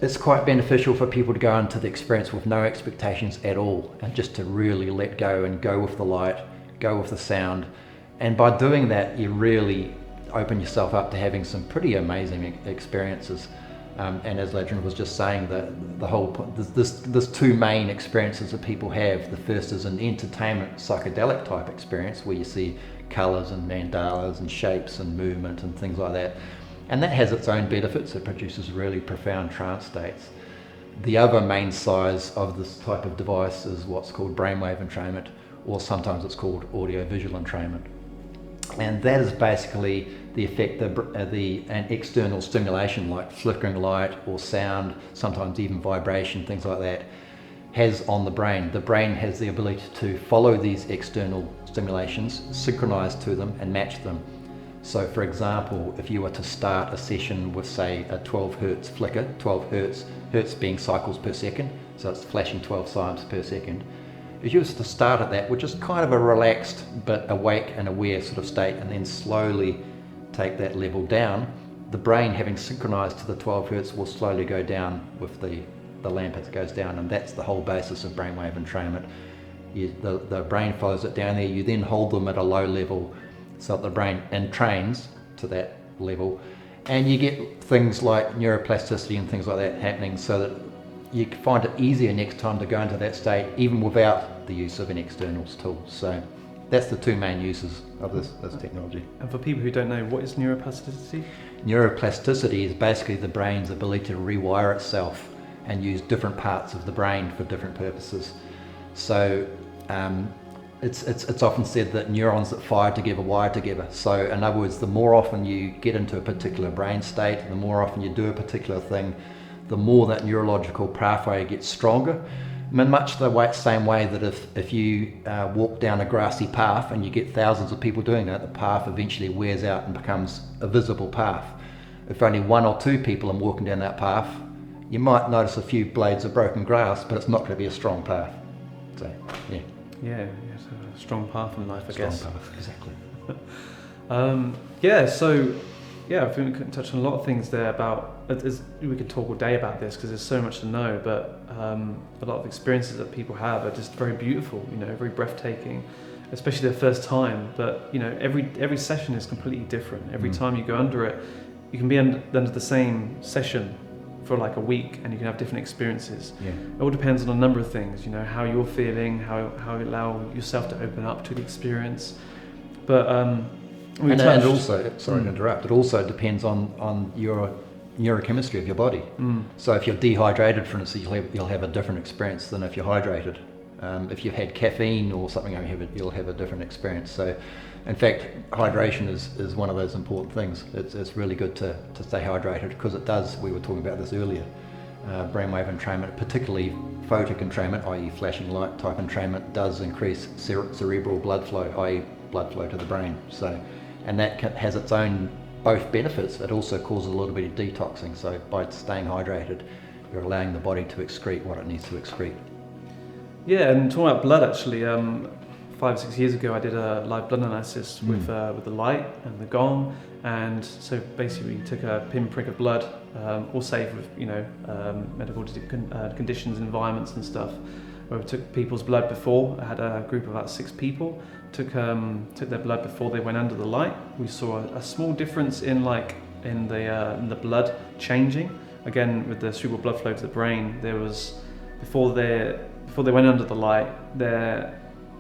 it's quite beneficial for people to go into the experience with no expectations at all, and just to really let go and go with the light, go with the sound. And by doing that, you really open yourself up to having some pretty amazing experiences. And as Ladrhyn was just saying, the whole there's two main experiences that people have. The first is an entertainment psychedelic type experience where you see colours and mandalas and shapes and movement and things like that. And that has its own benefits. It produces really profound trance states. The other main size of this type of device is what's called brainwave entrainment, or sometimes it's called audio-visual entrainment. And that is basically the effect an external stimulation like flickering light or sound, sometimes even vibration, things like that, has on the brain. The brain has the ability to follow these external stimulations, synchronize to them and match them. So for example, if you were to start a session with say a 12 hertz flicker, 12 hertz being cycles per second, so it's flashing 12 times per second. If you were to start at that, which is kind of a relaxed but awake and aware sort of state, and then slowly take that level down, the brain, having synchronized to the 12 hertz, will slowly go down with the lamp as it goes down, and that's the whole basis of brainwave entrainment. The brain follows it down there, you then hold them at a low level so that the brain entrains to that level, and you get things like neuroplasticity and things like that happening, so that you find it easier next time to go into that state even without the use of an external tool. So that's the two main uses of this technology. And for people who don't know, what is neuroplasticity? Neuroplasticity is basically the brain's ability to rewire itself and use different parts of the brain for different purposes. So it's often said that neurons that fire together wire together. So in other words, the more often you get into a particular brain state, the more often you do a particular thing, the more that neurological pathway gets stronger. In much the same way that if you walk down a grassy path and you get thousands of people doing that, the path eventually wears out and becomes a visible path. If only one or two people are walking down that path, you might notice a few blades of broken grass, but it's not going to be a strong path. So, yeah. Yeah, it's a strong path in life, I guess. Strong path, exactly. I think we can touch on a lot of things there about, we could talk all day about this because there's so much to know, but a lot of experiences that people have are just very beautiful, very breathtaking, especially their first time. But every session is completely different. Every time you go under it, you can be under the same session for like a week and you can have different experiences. Yeah. It all depends on a number of things, how you're feeling, how you allow yourself to open up to the experience. But and also, sorry to interrupt, it also depends on your neurochemistry of your body. So if you're dehydrated, for instance, you'll have a different experience than if you're hydrated. If you've had caffeine or something, you'll have a different experience. So in fact, hydration is one of those important things. It's really good to stay hydrated because it does, we were talking about this earlier, brainwave entrainment, particularly photic entrainment, i.e. flashing light type entrainment, does increase cerebral blood flow, i.e. blood flow to the brain. And that has its own both benefits. It also causes a little bit of detoxing. So by staying hydrated, you're allowing the body to excrete what it needs to excrete. Yeah, and talking about blood, actually, 5 or 6 years ago, I did a live blood analysis with the light and the gong, and so basically we took a pinprick of blood, all safe with medical conditions, environments and stuff. Where we took people's blood before. I had a group of about 6 people. Took their blood before they went under the light. We saw a small difference in the blood changing. Again, with the cerebral blood flow to the brain, there was before they went under the light,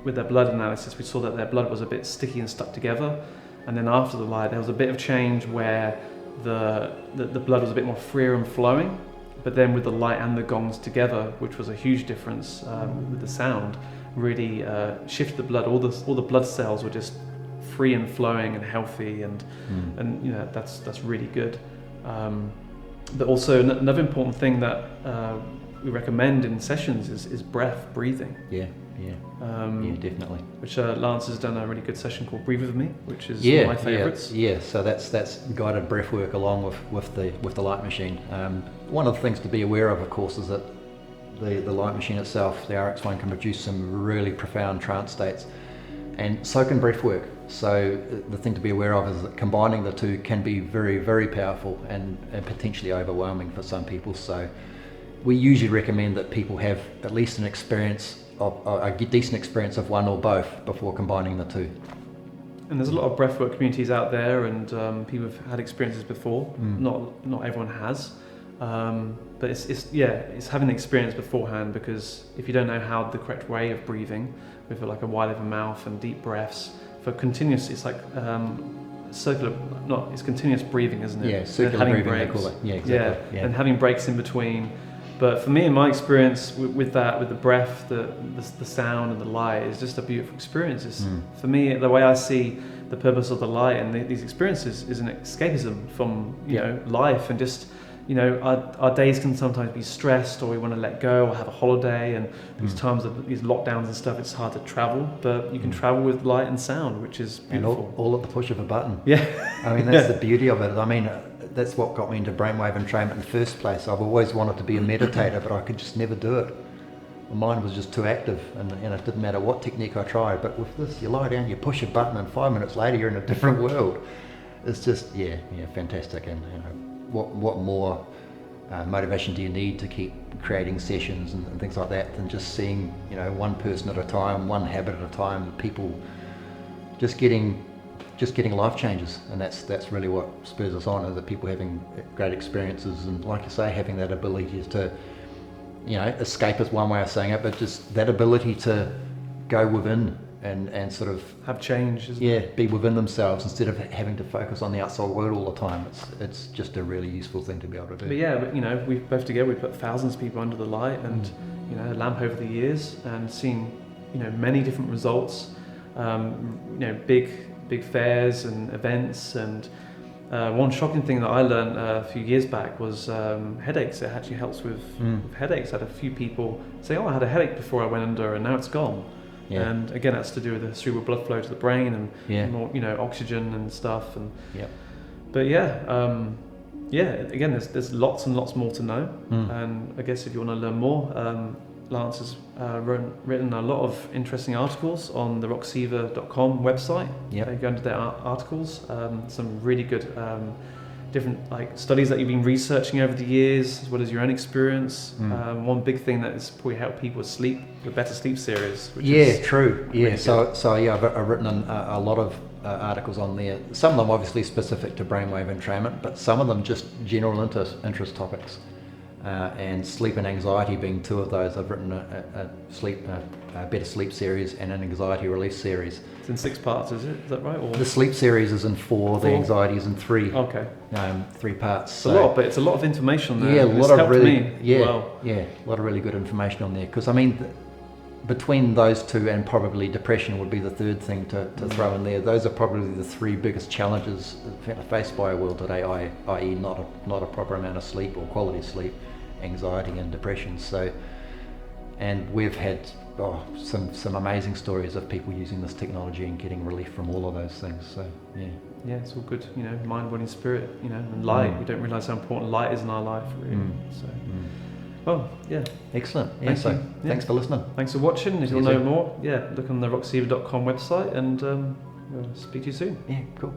with their blood analysis, we saw that their blood was a bit sticky and stuck together. And then after the light, there was a bit of change where the blood was a bit more freer and flowing. But then with the light and the gongs together, which was a huge difference with the sound, really shifted the blood. All the blood cells were just free and flowing and healthy, and that's really good. But also another important thing that we recommend in sessions is breathing. Yeah, definitely. Which Lance has done a really good session called Breathe With Me, which is one of my favourites. Yeah, so that's guided breath work along with the light machine. One of the things to be aware of course, is that the light machine itself, the RX1, can produce some really profound trance states, and so can breath work. So the thing to be aware of is that combining the two can be very, very powerful and potentially overwhelming for some people. So we usually recommend that people have at least an experience of a decent experience of one or both before combining the two. And there's a lot of breathwork communities out there, and people have had experiences before. Not everyone has, but it's having the experience beforehand, because if you don't know how the correct way of breathing, with like a wide open mouth and deep breaths for continuous, it's like it's continuous breathing, isn't it? Yeah, circular breathing they call it. Yeah, exactly. Yeah, and having breaks in between. But for me, in my experience with the breath, the sound and the light, is just a beautiful experience. For me, the way I see the purpose of the light and these experiences is an escapism from life, and just our days can sometimes be stressed, or we want to let go or have a holiday, and these times of these lockdowns and stuff, it's hard to travel, but you can travel with light and sound, which is beautiful. And all at the push of a button. Yeah. I mean, that's the beauty of it. I mean, that's what got me into brainwave entrainment in the first place. I've always wanted to be a meditator, but I could just never do it. My mind was just too active, and it didn't matter what technique I tried. But with this, you lie down, you push a button, and 5 minutes later you're in a different world. It's just fantastic. And what more motivation do you need to keep creating sessions and things like that than just seeing one person at a time, one habit at a time, people just getting life changes. And that's really what spurs us on, is that people having great experiences, and like you say, having that ability to escape is one way of saying it, but just that ability to go within and sort of have change, isn't it? Be within themselves instead of having to focus on the outside world all the time. It's just a really useful thing to be able to do. But we both together, we put thousands of people under the light, and a lamp over the years, and seen many different results. Big fairs and events, and one shocking thing that I learned a few years back was headaches. It actually helps with headaches. I had a few people say, "Oh, I had a headache before I went under, and now it's gone." Yeah. And again, that's to do with the cerebral blood flow to the brain and more, oxygen and stuff. And but again, there's lots and lots more to know. And I guess if you want to learn more, Lance has written a lot of interesting articles on the roxiva.com website. You go into their articles, some really good different studies that you've been researching over the years, as well as your own experience. One big thing that has probably helped people is sleep, the Better Sleep series. True. Really I've written a lot of articles on there. Some of them obviously specific to brainwave entrainment, but some of them just general interest topics. And sleep and anxiety being two of those. I've written a Better Sleep series and an anxiety release series. It's in 6 parts, is it? Is that right? Or? The sleep series is in 4, the anxiety is in 3. Okay. 3 parts. It's a lot, but it's a lot of information there. Yeah, a lot of really, a lot of really good information on there. Because I mean, between those two and probably depression would be the third thing to throw in there. Those are probably the 3 biggest challenges faced by our world today, i.e. not a proper amount of sleep or quality of sleep, anxiety and depression. So, and we've had some amazing stories of people using this technology and getting relief from all of those things. So it's all good. Mind, body, and spirit. And light. We don't realise how important light is in our life, really. So. Excellent. Thanks for listening. Thanks for watching. If you'll know more, look on the roxiva.com website, and we'll speak to you soon. Yeah, cool.